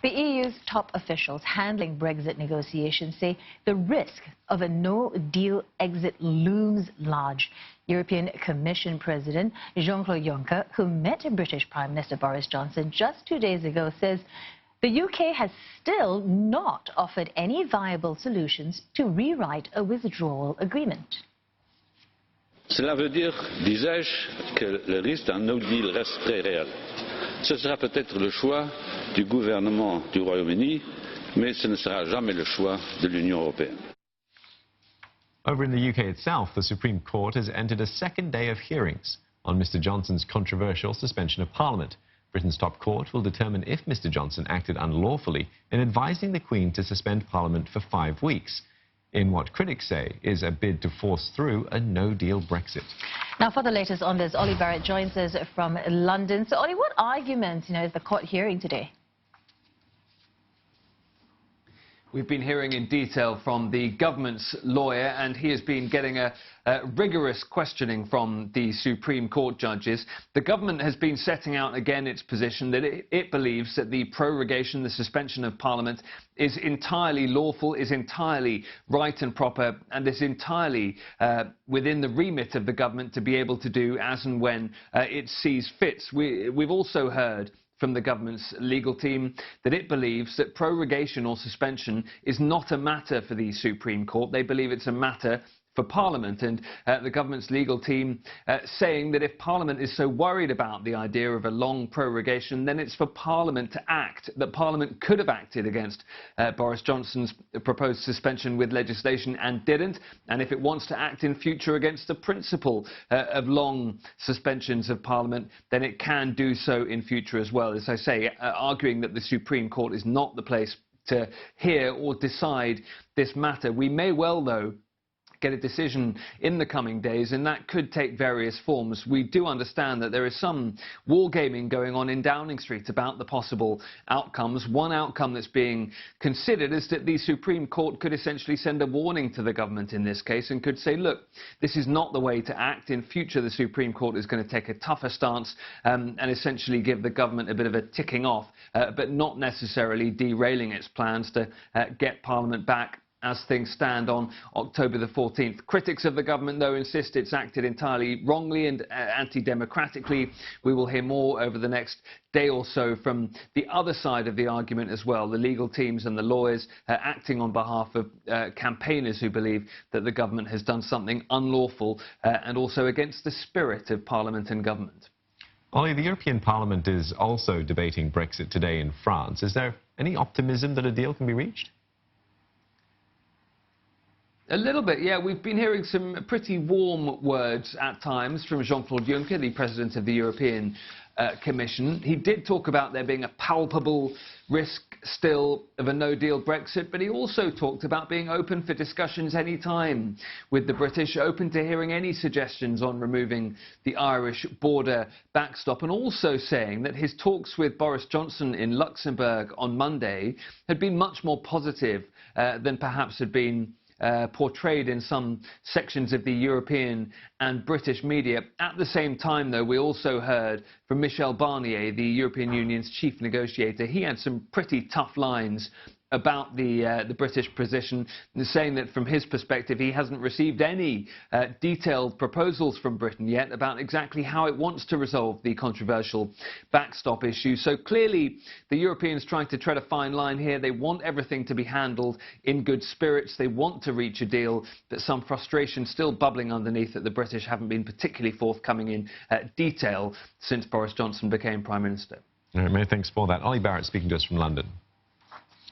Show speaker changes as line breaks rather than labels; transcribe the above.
The EU's top officials handling Brexit negotiations say the risk of a no-deal exit looms large. European Commission President Jean-Claude Juncker, who met British Prime Minister Boris Johnson just 2 days ago, says the UK has still not offered any viable solutions to rewrite a withdrawal agreement.
Cela veut dire, disais-je, que le risque d'un no deal reste très réel. Ce sera peut-être le choix du gouvernement du Royaume-Uni, mais ce ne sera jamais le choix de l'Union européenne.
Over in the UK itself, the Supreme Court has entered a second day of hearings on Mr Johnson's controversial suspension of Parliament. Britain's top court will determine if Mr Johnson acted unlawfully in advising the Queen to suspend Parliament for 5 weeks, in what critics say is a bid to force through a no-deal Brexit.
Now, for the latest on this, Ollie Barrett joins us from London. So, Ollie, what arguments, is the court hearing today?
We've been hearing in detail from the government's lawyer, and he has been getting a rigorous questioning from the Supreme Court judges. The government has been setting out again its position that it believes that the prorogation, the suspension of Parliament, is entirely lawful, is entirely right and proper, and is entirely within the remit of the government to be able to do as and when it sees fit. We've also heard from the government's legal team that it believes that prorogation or suspension is not a matter for the Supreme Court. They believe it's a matter for Parliament, and the government's legal team saying that if Parliament is so worried about the idea of a long prorogation, then it's for Parliament to act, that Parliament could have acted against Boris Johnson's proposed suspension with legislation and didn't, and if it wants to act in future against the principle of long suspensions of Parliament, then it can do so in future as well. As I say, arguing that the Supreme Court is not the place to hear or decide this matter. We may well, though, get a decision in the coming days, and that could take various forms. We do understand that there is some wargaming going on in Downing Street about the possible outcomes. One outcome that's being considered is that the Supreme Court could essentially send a warning to the government in this case and could say, look, this is not the way to act. In future, the Supreme Court is going to take a tougher stance and essentially give the government a bit of a ticking off, but not necessarily derailing its plans to get Parliament back as things stand on October the 14th. Critics of the government, though, insist it's acted entirely wrongly and anti-democratically. We will hear more over the next day or so from the other side of the argument as well, the legal teams and the lawyers acting on behalf of campaigners who believe that the government has done something unlawful and also against the spirit of Parliament and government.
Ollie, the European Parliament is also debating Brexit today in France. Is there any optimism that a deal can be reached?
A little bit, yeah. We've been hearing some pretty warm words at times from Jean-Claude Juncker, the President of the European Commission. He did talk about there being a palpable risk still of a no-deal Brexit, but he also talked about being open for discussions any time with the British, open to hearing any suggestions on removing the Irish border backstop, and also saying that his talks with Boris Johnson in Luxembourg on Monday had been much more positive than perhaps had been portrayed in some sections of the European and British media. At the same time, though, we also heard from Michel Barnier, the European Union's chief negotiator. He had some pretty tough lines about the British position, saying that from his perspective he hasn't received any detailed proposals from Britain yet about exactly how it wants to resolve the controversial backstop issue. So clearly the Europeans trying to tread a fine line here. They want everything to be handled in good spirits. They want to reach a deal, but some frustration still bubbling underneath that the British haven't been particularly forthcoming in detail since Boris Johnson became Prime Minister.
All right, many thanks for that. Ollie Barrett speaking to us from London.